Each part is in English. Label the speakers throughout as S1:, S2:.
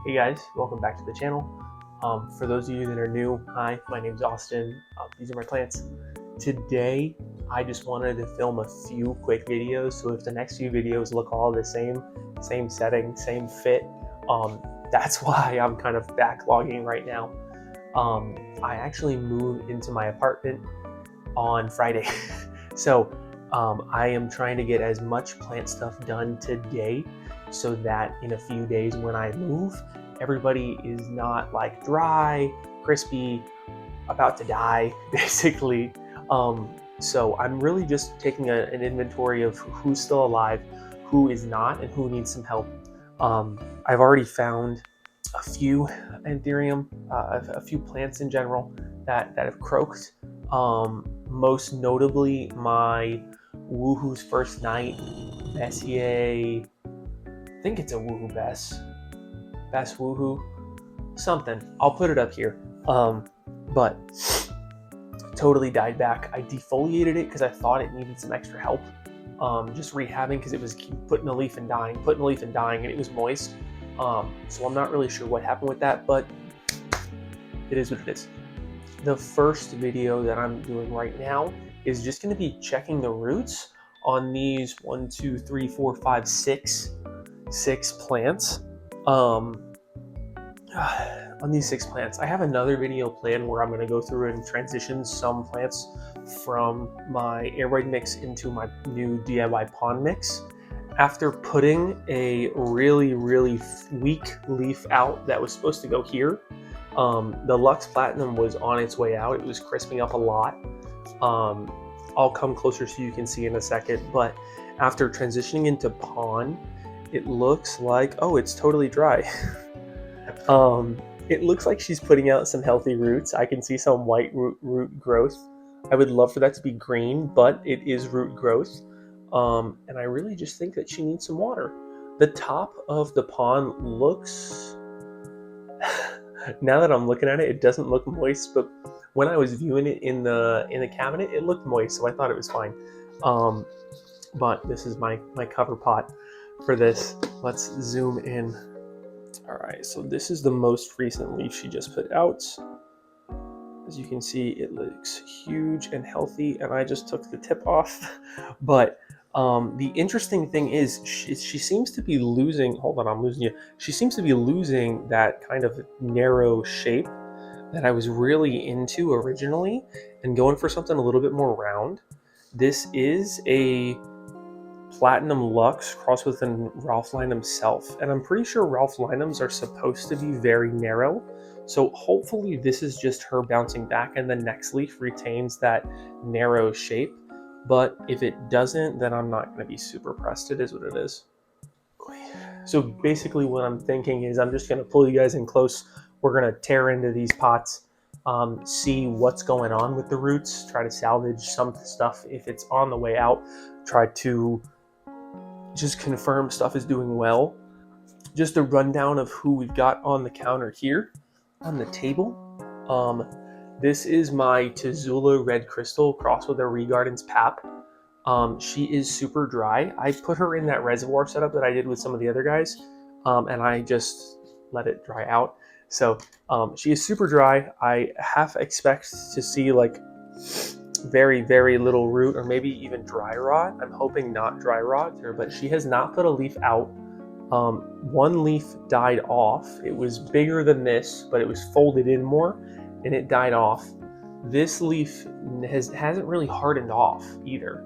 S1: Hey guys, welcome back to the channel. For those of you that are new, hi, my name's Austin. These are my plants. Today, I just wanted to film a few quick videos, so if the next few videos look all the same setting, same fit, that's why I'm kind of backlogging right now. I actually moved into my apartment on Friday, so I am trying to get as much plant stuff done today so that in a few days when I move, everybody is not like dry, crispy, about to die, basically. So I'm really just taking an inventory of who's still alive, who is not, and who needs some help. I've already found a few Anthurium, a few plants in general that have croaked. Most notably, my Woohoo's First Night, Messier, I think it's a Woohoo Best Woohoo, something. I'll put it up here. But totally died back. I defoliated it because I thought it needed some extra help. Just rehabbing because it was putting a leaf and dying, and it was moist. So I'm not really sure what happened with that, but it is what it is. The first video that I'm doing right now is just going to be checking the roots on these 6 plants. On these 6 plants, I have another video planned where I'm going to go through and transition some plants from my aeroid mix into my new DIY pond mix. After putting a really weak leaf out that was supposed to go here, the Lux Platinum was on its way out. It was crisping up a lot. I'll come closer so you can see in a second, but after transitioning into pond, it looks like, oh, it's totally dry. It looks like she's putting out some healthy roots. I can see some white root growth. I would love for that to be green, but it is root growth. And I really just think that she needs some water. The top of the pond looks, now that I'm looking at it, it doesn't look moist, but when I was viewing it in the cabinet, it looked moist, so I thought it was fine. But this is my cover pot for this. Let's zoom in. All right, so this is the most recent leaf she just put out. As you can see, it looks huge and healthy, and I just took the tip off. But the interesting thing is she seems to be losing, hold on, I'm losing you. She seems to be losing that kind of narrow shape that I was really into originally and going for something a little bit more round. This is a Platinum Lux crossed with a Ralph Lynam himself, and I'm pretty sure Ralph Lynams are supposed to be very narrow, so hopefully this is just her bouncing back and the next leaf retains that narrow shape. But if it doesn't, then I'm not going to be super pressed. It is what it is. So basically what I'm thinking is I'm just going to pull you guys in close. We're going to tear into these pots, see what's going on with the roots, try to salvage some stuff if it's on the way out, try to just confirm stuff is doing well. Just a rundown of who we've got on the counter here on the table. This is my Tazula Red Crystal crossed with a Regardens Pap. She is super dry. I put her in that reservoir setup that I did with some of the other guys, and I just let it dry out. So she is super dry. I half expect to see like very little root or maybe even dry rot. I'm hoping not dry rot here, but she has not put a leaf out. One leaf died off. It was bigger than this, but it was folded in more and it died off. This leaf hasn't really hardened off either.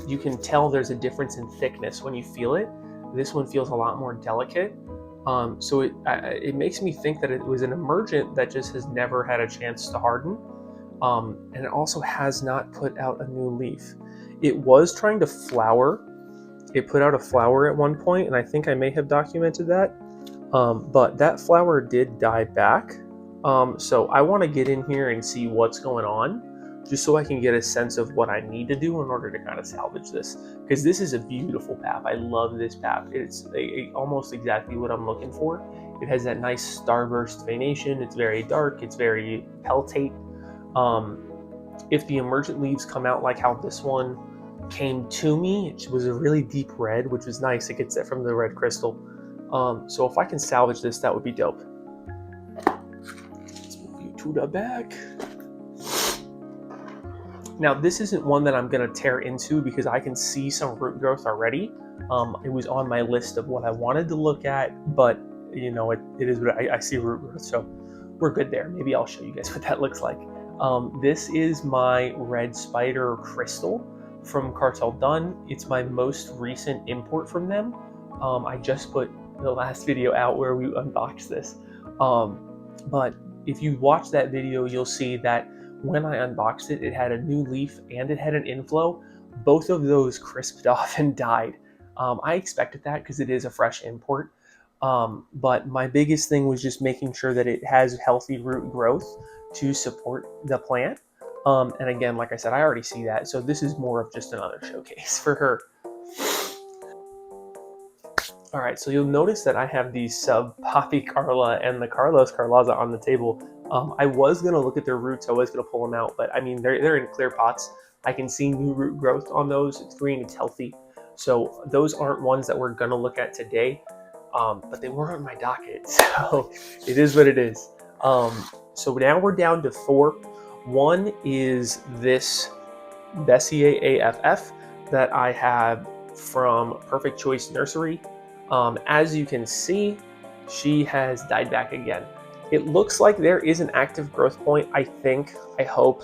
S1: You can tell there's a difference in thickness when you feel it. This one feels a lot more delicate. So it makes me think that it was an emergent that just has never had a chance to harden. And it also has not put out a new leaf. It was trying to flower. It put out a flower at one point, and I think I may have documented that. But that flower did die back. So I want to get in here and see what's going on, just so I can get a sense of what I need to do in order to kind of salvage this. Because this is a beautiful pap. I love this pap. It's almost exactly what I'm looking for. It has that nice starburst veination. It's very dark. It's very peltate. If the emergent leaves come out like how this one came to me, it was a really deep red, which was nice. It gets that from the red crystal. So if I can salvage this, that would be dope. Let's move you to the back. Now, this isn't one that I'm going to tear into because I can see some root growth already. It was on my list of what I wanted to look at, but you know, it is what I see root growth, so we're good there. Maybe I'll show you guys what that looks like. This is my red spider crystal from Cartel Dun. It's my most recent import from them. I just put the last video out where we unboxed this. But if you watch that video, you'll see that when I unboxed it, it had a new leaf and it had an inflow. Both of those crisped off and died. I expected that because it is a fresh import. But my biggest thing was just making sure that it has healthy root growth to support the plant. And again, like I said, I already see that. So this is more of just another showcase for her. All right, so you'll notice that I have the sub Poppy Carla and the Carlos Carlaza on the table. I was gonna look at their roots, I was gonna pull them out, but I mean, they're in clear pots. I can see new root growth on those. It's green, it's healthy. So those aren't ones that we're gonna look at today, but they were on my docket, so it is what it is. So now we're down to 4. One is this Bessier AFF that I have from Perfect Choice Nursery. As you can see, she has died back again. It looks like there is an active growth point, I think, I hope,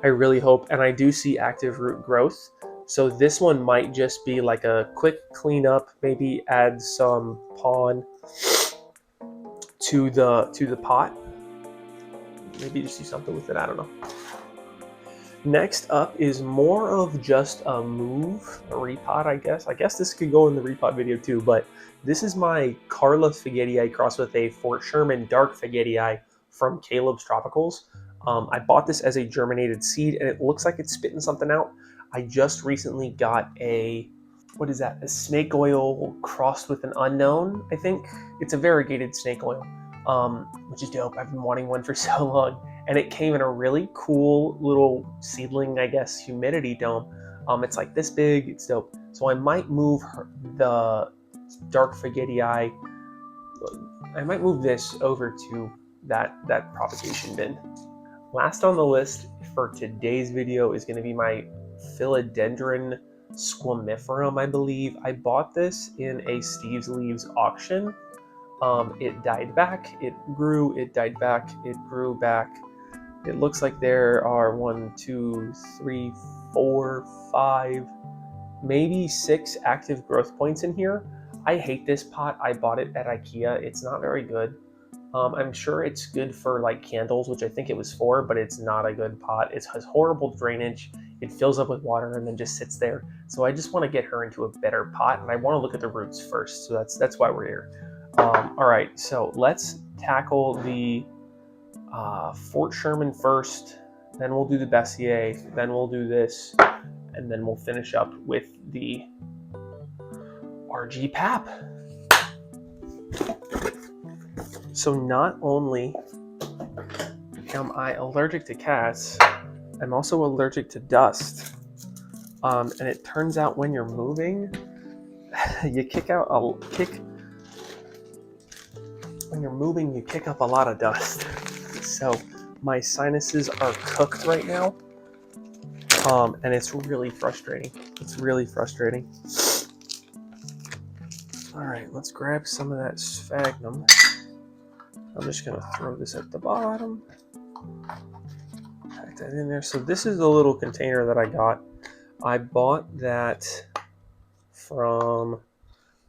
S1: I really hope, and I do see active root growth. So this one might just be like a quick cleanup, maybe add some pon to the pot. Maybe just do something with it, I don't know. Next up is more of just a move, a repot, I guess. I guess this could go in the repot video too, but this is my Carla Faggetii crossed with a Fort Sherman Dark Faggetii from Caleb's Tropicals. I bought this as a germinated seed, and it looks like it's spitting something out. I just recently got a, what is that? A snake oil crossed with an unknown, I think. It's a variegated snake oil, which is dope. I've been wanting one for so long. And it came in a really cool little seedling, I guess, humidity dome. It's like this big, it's dope. So I might move the Dark Faggetii, I might move this over to that propagation bin. Last on the list for today's video is going to be my Philodendron squamiferum, I believe. I bought this in a Steve's Leaves auction. It died back, it grew, it died back, it grew back. It looks like there are 1, 2, 3, 4, 5, maybe 6 active growth points in here. I hate this pot. I bought it at IKEA. It's not very good. I'm sure it's good for like candles, which I think it was for, but it's not a good pot. It has horrible drainage. It fills up with water and then just sits there. So I just want to get her into a better pot, and I want to look at the roots first. So that's why we're here. All right, so let's tackle the Fort Sherman first, then we'll do the Bessier, then we'll do this, and then we'll finish up with the RG Pap. So not only am I allergic to cats, I'm also allergic to dust. And it turns out when you're moving, when you kick up a lot of dust. So my sinuses are cooked right now, and it's really frustrating. It's really frustrating. All right, let's grab some of that sphagnum. I'm just gonna throw this at the bottom. Pack that in there. So this is the little container that I got. I bought that from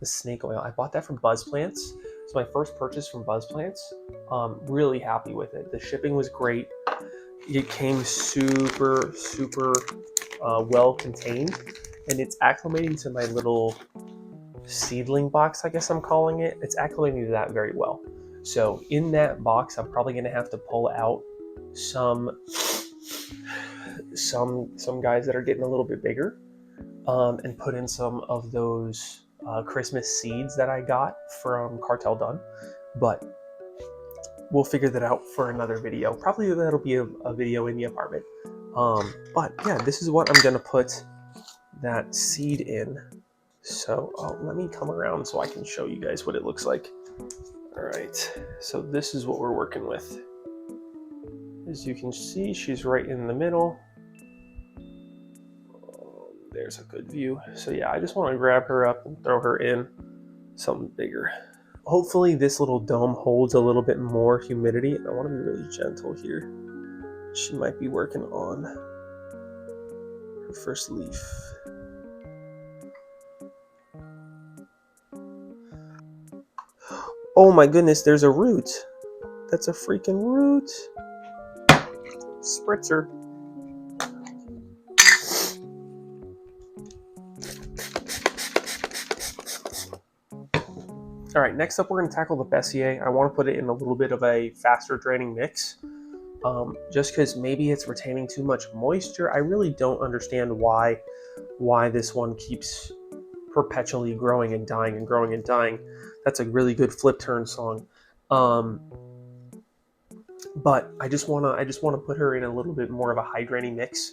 S1: the snake oil. I bought that from Buzz Plants. It's my first purchase from Buzz Plants. Really happy with it. The shipping was great. It came super well contained, and it's acclimating to my little seedling box, I guess I'm calling it. It's acclimating to that very well. So in that box, I'm probably going to have to pull out some guys that are getting a little bit bigger, and put in some of those Christmas seeds that I got from Cartel Dun. But we'll figure that out for another video. Probably that'll be a video in the apartment. But yeah, this is what I'm gonna put that seed in. So let me come around so I can show you guys what it looks like. All right, so this is what we're working with. As you can see, she's right in the middle. There's a good view. So yeah, I just want to grab her up and throw her in something bigger. Hopefully this little dome holds a little bit more humidity. I want to be really gentle here. She might be working on her first leaf. Oh my goodness, there's a root. That's a freaking root. Spritzer. All right, next up we're going to tackle the Bessier. I want to put it in a little bit of a faster draining mix. Just because maybe it's retaining too much moisture. I really don't understand why this one keeps perpetually growing and dying and growing and dying. That's a really good flip turn song. But I just wanna put her in a little bit more of a hydrating mix.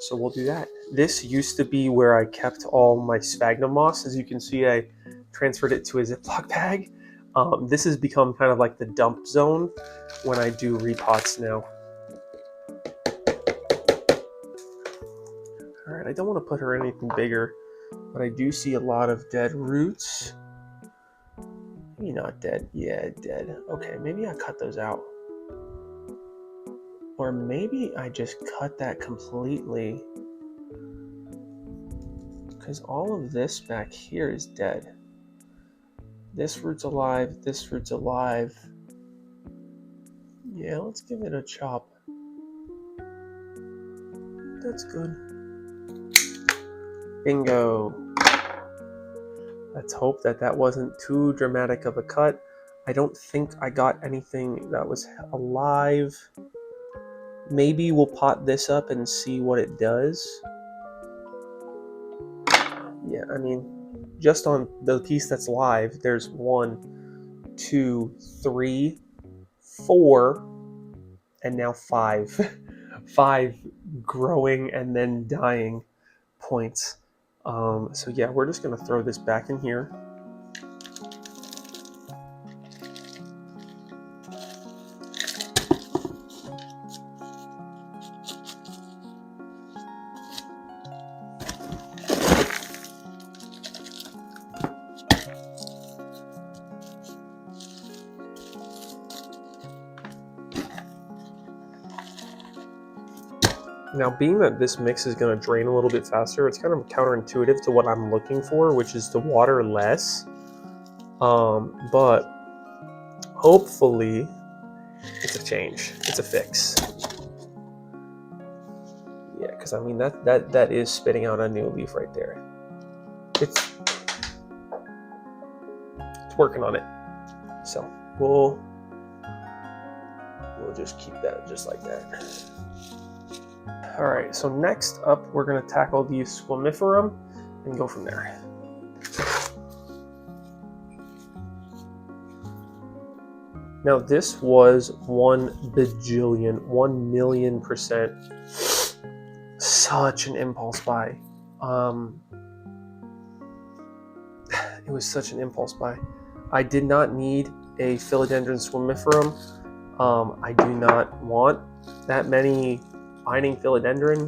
S1: So we'll do that. This used to be where I kept all my sphagnum moss. As you can see, I transferred it to a Ziploc bag. This has become kind of like the dump zone when I do repots now. All right, I don't want to put her anything bigger, but I do see a lot of dead roots. Maybe not dead. Yeah, dead. Okay, maybe I cut those out. Or maybe I just cut that completely. Because all of this back here is dead. This root's alive. This root's alive. Yeah, let's give it a chop. That's good. Bingo. Let's hope that wasn't too dramatic of a cut. I don't think I got anything that was alive. Maybe we'll pot this up and see what it does. Yeah, I mean, just on the piece that's live, there's 1, 2, 3, 4, and now 5. 5 growing and then dying points. So yeah, we're just gonna throw this back in here. Now, being that this mix is going to drain a little bit faster, it's kind of counterintuitive to what I'm looking for, which is to water less. But hopefully it's a change. It's a fix. Yeah, because I mean that is spitting out a new leaf right there. It's working on it. So we'll just keep that just like that. All right, so next up, we're gonna tackle the Squamiferum and go from there. Now this was 1,000,000,000% such an impulse buy. It was such an impulse buy. I did not need a Philodendron Squamiferum. I do not want that many climbing philodendron.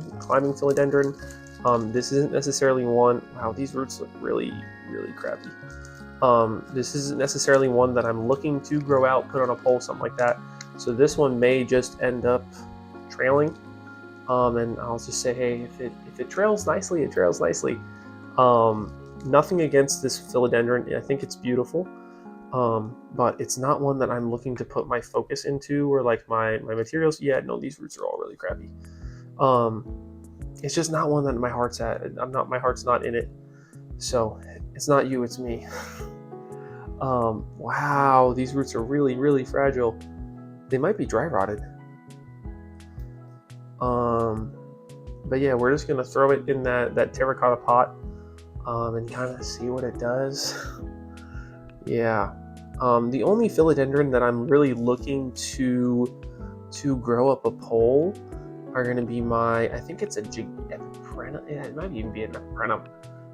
S1: This isn't necessarily one. Wow, these roots look really, really crappy. This isn't necessarily one that I'm looking to grow out, put on a pole, something like that. So this one may just end up trailing. And I'll just say, hey, if it trails nicely, it trails nicely. Nothing against this philodendron. I think it's beautiful. But it's not one that I'm looking to put my focus into or like my materials. Yeah, no, these roots are all really crappy. It's just not one that my heart's at. My heart's not in it. So it's not you, it's me. Wow, these roots are really, really fragile. They might be dry rotted. But yeah, we're just gonna throw it in that terracotta pot, and kind of see what it does. Yeah. The only philodendron that I'm really looking to grow up a pole are going to be I think it's a Epiprenum. Yeah, it might even be an Epiprenum.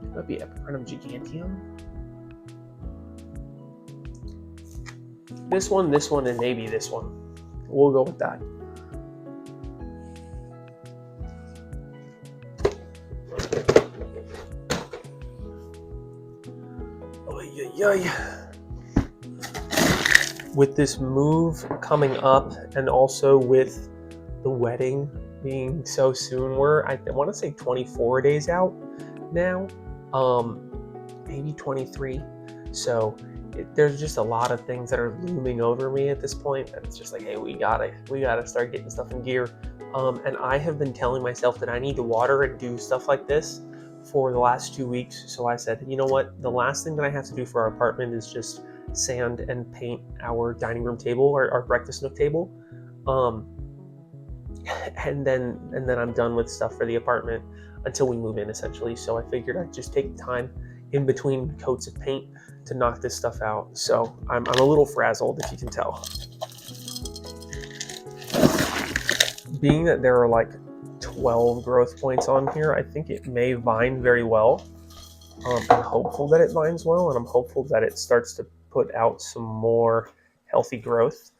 S1: It might be Epiprenum giganteum. This one, and maybe this one. We'll go with that. With this move coming up, and also with the wedding being so soon, I want to say 24 days out now, maybe 23. So there's just a lot of things that are looming over me at this point. And it's just like, hey, we gotta start getting stuff in gear. And I have been telling myself that I need to water and do stuff like this for the last 2 weeks. So I said, you know what? The last thing that I have to do for our apartment is just sand and paint our dining room table, or our breakfast nook table. And then I'm done with stuff for the apartment until we move in, essentially. So I figured I'd just take time in between coats of paint to knock this stuff out. So I'm a little frazzled, if you can tell. Being that there are like 12 growth points on here, I think it may vine very well. I'm hopeful that it vines well, and I'm hopeful that it starts to put out some more healthy growth.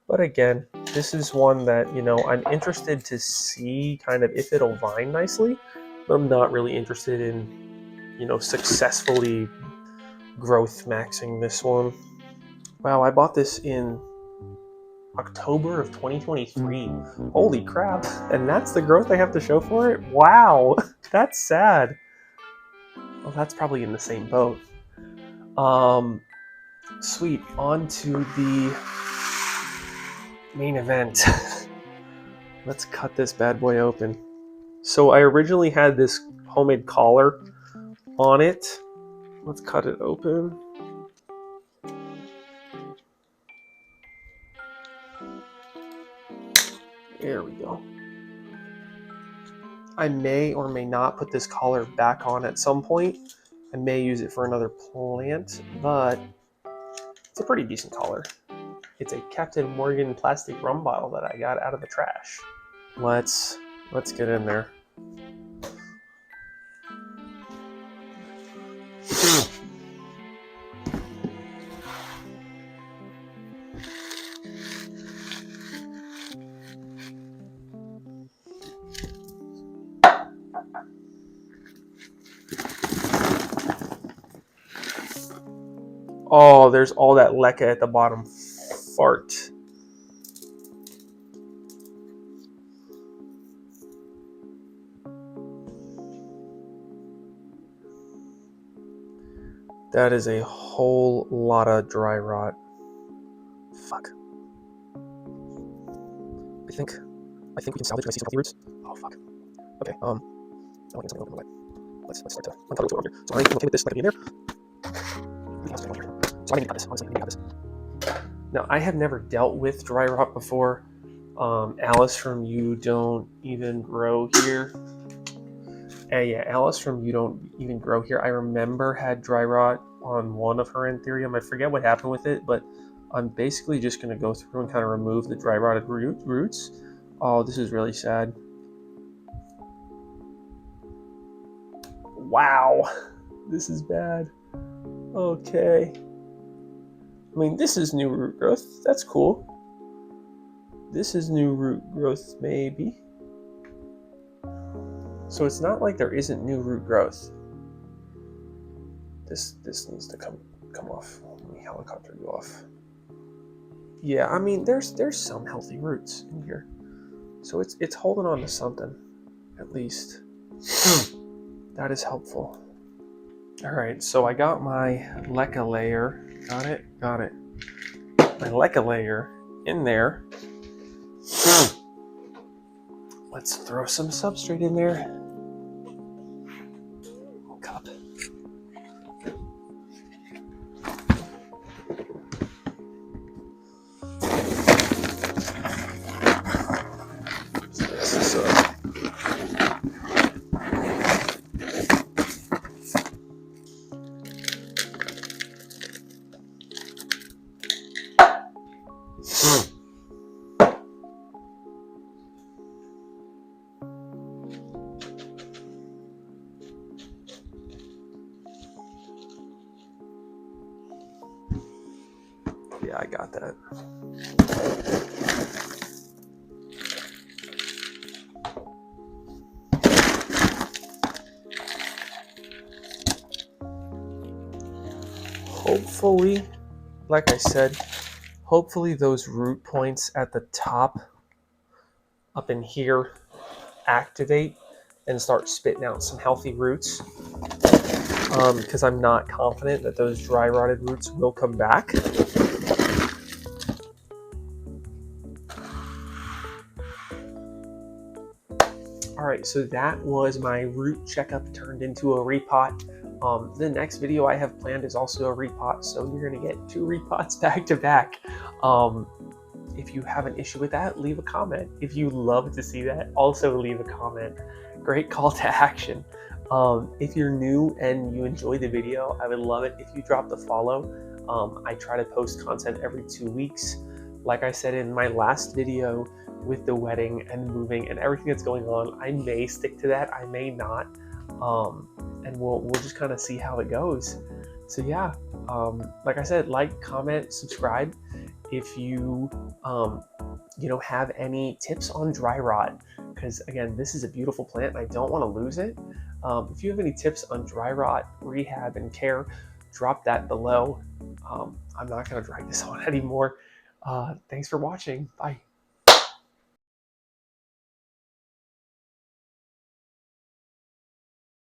S1: But again, this is one that, you know, I'm interested to see kind of if it'll vine nicely, but I'm not really interested in, you know, successfully growth maxing this one. Wow, I bought this in October of 2023. Holy crap. And that's the growth I have to show for it? Wow, that's sad. Well, that's probably in the same boat. Sweet, on to the main event. Let's cut this bad boy open. So I originally had this homemade collar on it. Let's cut it open. There we go. I may or may not put this collar back on at some point. I may use it for another plant, but it's a pretty decent collar. It's a Captain Morgan plastic rum bottle that I got out of the trash. Let's get in there. Oh, there's all that leca at the bottom. Fart. That is a whole lot of dry rot. Fuck. I think we can salvage my seasonal healthy roots. Oh fuck. Okay. I want to get something open. Let's start to uncover what's going on here. So I'm okay with this letting me in there. So I may need to cut this. Honestly, I may need to cut this. Now, I have never dealt with dry rot before. Alice from You Don't Even Grow Here. Yeah, Alice from You Don't Even Grow Here, I remember had dry rot on one of her anthurium. I forget what happened with it, but I'm basically just going to go through and kind of remove the dry rotted roots. Oh, this is really sad. Wow, this is bad. Okay. I mean, this is new root growth. That's cool. This is new root growth, maybe. So it's not like there isn't new root growth. This needs to come off. Let me helicopter you off. Yeah, I mean, there's some healthy roots in here. So it's holding on to something, at least. That is helpful. All right, so I got my leca layer. Got it. My leca layer in there. Let's throw some substrate in there. Cup. Yeah, I got that. Hopefully, like I said, hopefully those root points at the top up in here activate and start spitting out some healthy roots, because I'm not confident that those dry rotted roots will come back. All right, so that was my root checkup turned into a repot. The next video I have planned is also a repot, so you're gonna get 2 repots back to back. If you have an issue with that, leave a comment. If you love to see that, also leave a comment. Great call to action. If you're new and you enjoy the video, I would love it if you drop the follow. I try to post content every 2 weeks. Like I said in my last video with the wedding and moving and everything that's going on, I may stick to that, I may not. And we'll just kind of see how it goes. So yeah, like I said, like, comment, subscribe. If you have any tips on dry rot, because again, this is a beautiful plant and I don't want to lose it. If you have any tips on dry rot rehab and care, drop that below. I'm not going to drag this on anymore. Thanks for watching. Bye.